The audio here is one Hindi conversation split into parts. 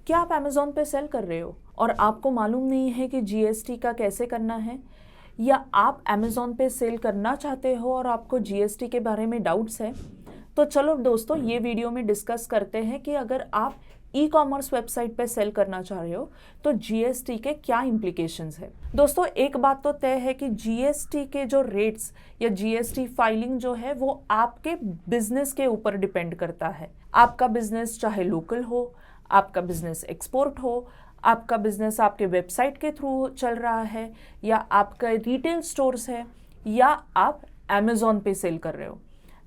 क्या आप अमेज़ॉन पे सेल कर रहे हो और आपको मालूम नहीं है कि जीएसटी का कैसे करना है, या आप अमेज़ॉन पे सेल करना चाहते हो और आपको जीएसटी के बारे में डाउट्स है? तो चलो दोस्तों, ये वीडियो में डिस्कस करते हैं कि अगर आप ई कॉमर्स वेबसाइट पे सेल करना चाह रहे हो तो जीएसटी के क्या इम्प्लीकेशंस है। दोस्तों, एक बात तो तय है कि जीएसटी के जो रेट्स या जीएसटी फाइलिंग जो है वो आपके बिजनेस के ऊपर डिपेंड करता है। आपका बिजनेस चाहे लोकल हो, आपका बिजनेस एक्सपोर्ट हो, आपका बिजनेस आपके वेबसाइट के थ्रू चल रहा है, या आपका रिटेल स्टोर्स है, या आप अमेज़ॉन पे सेल कर रहे हो।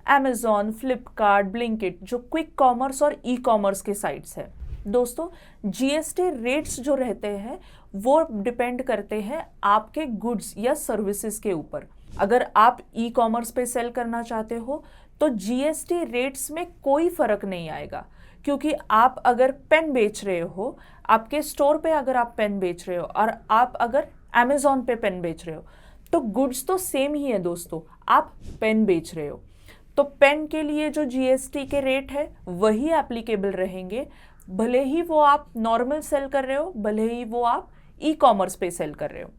अमेज़ॉन, फ्लिपकार्ट, ब्लिंकिट जो क्विक कॉमर्स और ई कॉमर्स के साइट्स है। दोस्तों, जीएसटी रेट्स जो रहते हैं वो डिपेंड करते हैं आपके गुड्स या सर्विसेज के ऊपर। अगर आप ई कॉमर्स पे सेल करना चाहते हो तो जीएसटी रेट्स में कोई फर्क नहीं आएगा, क्योंकि आप अगर पेन बेच रहे हो, आपके स्टोर पे अगर आप पेन बेच रहे हो और आप अगर अमेज़ॉन पे पेन बेच रहे हो तो गुड्स तो सेम ही है दोस्तों। आप पेन बेच रहे हो तो पेन के लिए जो जीएसटी के रेट है वही एप्लीकेबल रहेंगे, भले ही वो आप नॉर्मल सेल कर रहे हो, भले ही वो आप ई कॉमर्स पे सेल कर रहे हो।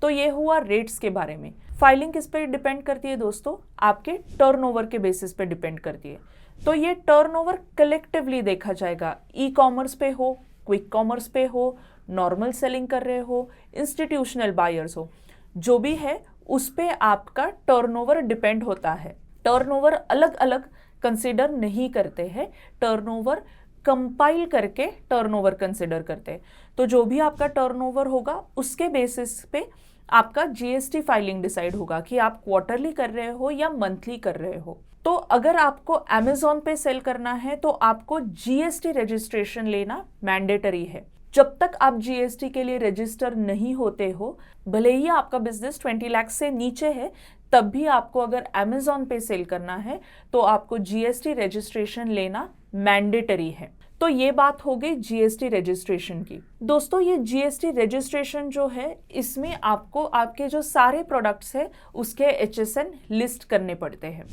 तो ये हुआ रेट्स के बारे में। फाइलिंग किस पे डिपेंड करती है दोस्तों? आपके टर्नओवर के बेसिस पे डिपेंड करती है। तो ये टर्नओवर कलेक्टिवली देखा जाएगा, ई कॉमर्स पे हो, क्विक कॉमर्स पे हो, नॉर्मल सेलिंग कर रहे हो, इंस्टीट्यूशनल बायर्स हो, जो भी है उस पे आपका टर्नओवर डिपेंड होता है। टर्नओवर अलग अलग कंसिडर नहीं करते हैं, टर्नओवर कंपाइल करके टर्नओवर कंसिडर करते हैं। तो जो भी आपका टर्नओवर होगा उसके बेसिस पे आपका जीएसटी फाइलिंग डिसाइड होगा कि आप क्वार्टरली कर रहे हो या मंथली कर रहे हो। तो अगर आपको अमेज़ॉन पे सेल करना है तो आपको जीएसटी रजिस्ट्रेशन लेना मैंडेटरी है। जब तक आप जीएसटी के लिए रजिस्टर नहीं होते हो, भले ही आपका बिजनेस 20 लाख से नीचे है, तब भी आपको अगर अमेज़ॉन पे सेल करना है तो आपको जीएसटी रजिस्ट्रेशन लेना मैंडेटरी है। तो ये बात हो गई जीएसटी रजिस्ट्रेशन की। दोस्तों, ये जीएसटी रजिस्ट्रेशन जो है इसमें आपको आपके जो सारे प्रोडक्ट्स है उसके एचएसएन लिस्ट करने पड़ते हैं।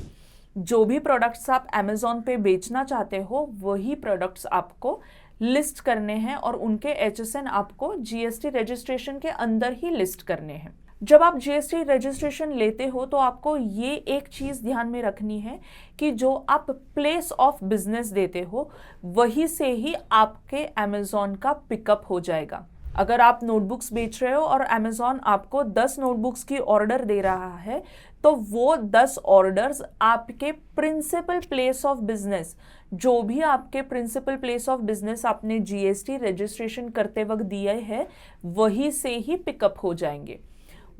जो भी प्रोडक्ट्स आप अमेज़ॉन पे बेचना चाहते हो वही प्रोडक्ट्स आपको लिस्ट करने हैं और उनके एचएसएन आपको जीएसटी रजिस्ट्रेशन के अंदर ही लिस्ट करने हैं। जब आप जीएसटी रजिस्ट्रेशन लेते हो तो आपको ये एक चीज़ ध्यान में रखनी है कि जो आप प्लेस ऑफ बिजनेस देते हो वही से ही आपके अमेज़ॉन का पिकअप हो जाएगा। अगर आप नोटबुक्स बेच रहे हो और अमेज़ॉन आपको 10 नोटबुक्स की ऑर्डर दे रहा है तो वो 10 ऑर्डर्स आपके प्रिंसिपल प्लेस ऑफ बिजनेस, जो भी आपके प्रिंसिपल प्लेस ऑफ बिजनेस आपने जीएसटी रजिस्ट्रेशन करते वक्त दिए हैं वही से ही पिकअप हो जाएंगे।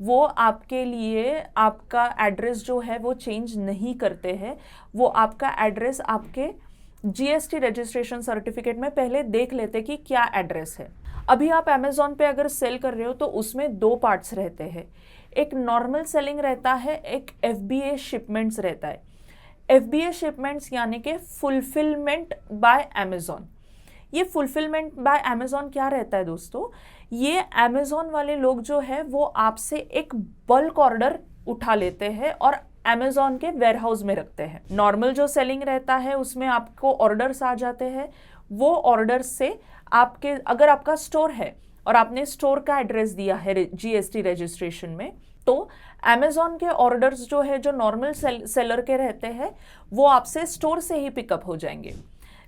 वो आपके लिए आपका एड्रेस जो है वो चेंज नहीं करते हैं। वो आपका एड्रेस आपके जीएसटी रजिस्ट्रेशन सर्टिफिकेट में पहले देख लेते कि क्या एड्रेस है। अभी आप अमेज़ॉन पे अगर सेल कर रहे हो तो उसमें 2 पार्ट्स रहते हैं। एक नॉर्मल सेलिंग रहता है, एक एफबीए शिपमेंट्स रहता है। एफबीए शिपमेंट्स यानी कि फुलफिलमेंट बाय अमेज़ॉन। ये फुलफिलमेंट बाय अमेज़ॉन क्या रहता है दोस्तों? ये अमेज़ॉन वाले लोग जो है वो आपसे एक बल्क ऑर्डर उठा लेते हैं और अमेज़ॉन के वेयरहाउस में रखते हैं। नॉर्मल जो सेलिंग रहता है उसमें आपको ऑर्डर्स आ जाते हैं। वो ऑर्डर्स से आपके, अगर आपका स्टोर है और आपने स्टोर का एड्रेस दिया है जीएसटी रजिस्ट्रेशन में, तो अमेज़ॉन के ऑर्डर्स जो है जो नॉर्मल सेलर के रहते हैं वो आपसे स्टोर से ही पिकअप हो जाएंगे।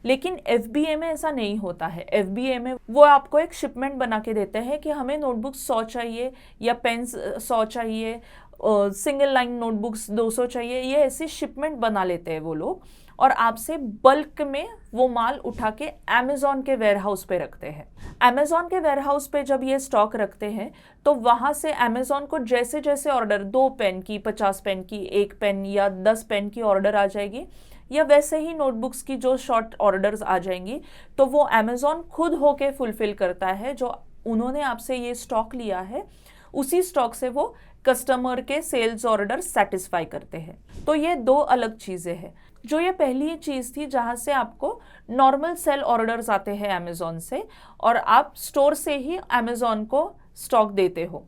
लेकिन एफबीए में ऐसा नहीं होता है। एफबीए में वो आपको एक शिपमेंट बना के देते हैं कि हमें नोटबुक्स 100 चाहिए या पेन्स 100 चाहिए, सिंगल लाइन नोटबुक्स 200 चाहिए। ये ऐसी शिपमेंट बना लेते हैं वो लोग और आपसे बल्क में वो माल उठा के अमेज़ॉन के वेयरहाउस पे रखते हैं। अमेज़ॉन के वेयरहाउस पे जब ये स्टॉक रखते हैं तो वहाँ से अमेज़ॉन को जैसे जैसे ऑर्डर 2 पेन की, 50 पेन की, 1 पेन या 10 पेन की ऑर्डर आ जाएगी, या वैसे ही नोटबुक्स की जो शॉर्ट ऑर्डर्स आ जाएंगी, तो वो अमेज़ॉन खुद होके फुलफिल करता है। जो उन्होंने आपसे ये स्टॉक लिया है उसी स्टॉक से वो कस्टमर के सेल्स ऑर्डर सेटिस्फाई करते हैं। तो ये 2 अलग चीज़ें हैं। जो ये पहली चीज़ थी जहाँ से आपको नॉर्मल सेल ऑर्डर्स आते हैं अमेज़ॉन से और आप स्टोर से ही अमेज़ॉन को स्टॉक देते हो,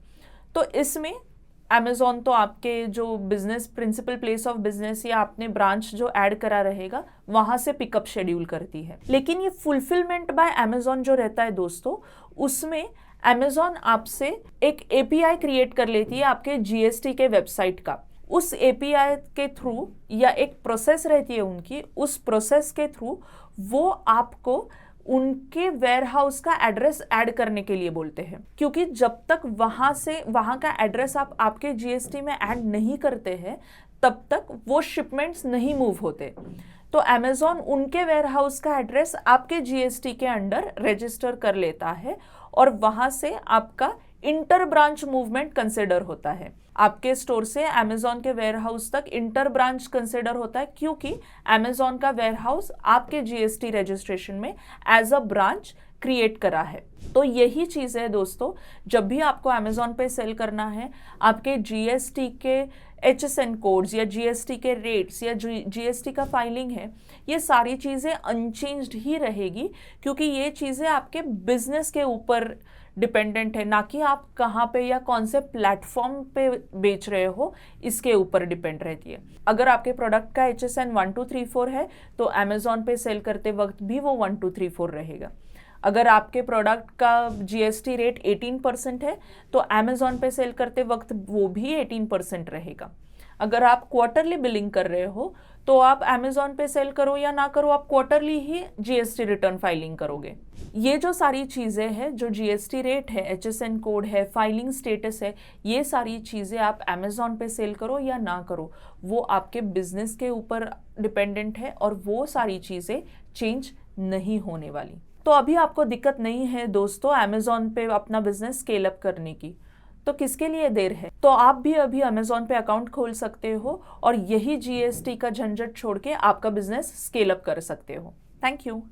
तो इसमें अमेज़ॉन तो आपके जो business principal place of business या आपने ब्रांच जो ऐड करा रहेगा वहां से पिकअप शेड्यूल करती है। लेकिन ये फुलफिलमेंट बाय अमेज़ॉन जो रहता है दोस्तों, उसमें अमेज़ॉन आपसे एक एपीआई क्रिएट कर लेती है आपके जीएसटी के वेबसाइट का। उस एपीआई के थ्रू या एक प्रोसेस रहती है उनकी, उस प्रोसेस के थ्रू वो आपको उनके वेयरहाउस का एड्रेस ऐड करने के लिए बोलते हैं, क्योंकि जब तक वहां का एड्रेस आप आपके जीएसटी में ऐड नहीं करते हैं तब तक वो शिपमेंट्स नहीं मूव होते। तो अमेज़ॉन उनके वेयरहाउस का एड्रेस आपके जीएसटी के अंडर रजिस्टर कर लेता है और वहां से आपका इंटर ब्रांच मूवमेंट कंसिडर होता है। आपके स्टोर से अमेज़ॉन के वेयरहाउस तक इंटर ब्रांच कंसिडर होता है, क्योंकि अमेज़ॉन का वेयरहाउस आपके जीएसटी रजिस्ट्रेशन में एज अ ब्रांच क्रिएट करा है। तो यही चीज़ है दोस्तों, जब भी आपको अमेज़ॉन पे सेल करना है, आपके जीएसटी के HSN कोड्स या जीएसटी के रेट्स या जीएसटी का फाइलिंग है, ये सारी चीज़ें अनचेंज्ड ही रहेगी, क्योंकि ये चीज़ें आपके बिजनेस के ऊपर डिपेंडेंट है, ना कि आप कहाँ पे या कौन से प्लेटफॉर्म पे बेच रहे हो इसके ऊपर डिपेंड रहती है। अगर आपके प्रोडक्ट का HSN 1234 है तो अमेज़ॉन पे सेल करते वक्त भी वो 1234 रहेगा। अगर आपके प्रोडक्ट का जीएसटी रेट 18% है तो अमेज़ॉन पे सेल करते वक्त वो भी 18% रहेगा। अगर आप क्वार्टरली बिलिंग कर रहे हो तो आप अमेज़ॉन पे सेल करो या ना करो, आप क्वार्टरली ही जीएसटी रिटर्न फाइलिंग करोगे। ये जो सारी चीज़ें हैं, जो जीएसटी रेट है, HSN कोड है, फाइलिंग स्टेटस है, ये सारी चीज़ें आप अमेज़ॉन पे सेल करो या ना करो, वो आपके बिजनेस के ऊपर डिपेंडेंट है और वो सारी चीज़ें चेंज नहीं होने वाली। तो अभी आपको दिक्कत नहीं है दोस्तों अमेज़ॉन पे अपना बिजनेस स्केल अप करने की, तो किसके लिए देर है? तो आप भी अभी अमेज़ॉन पे अकाउंट खोल सकते हो और यही जीएसटी का झंझट छोड़ के आपका बिजनेस स्केल अप कर सकते हो। Thank you.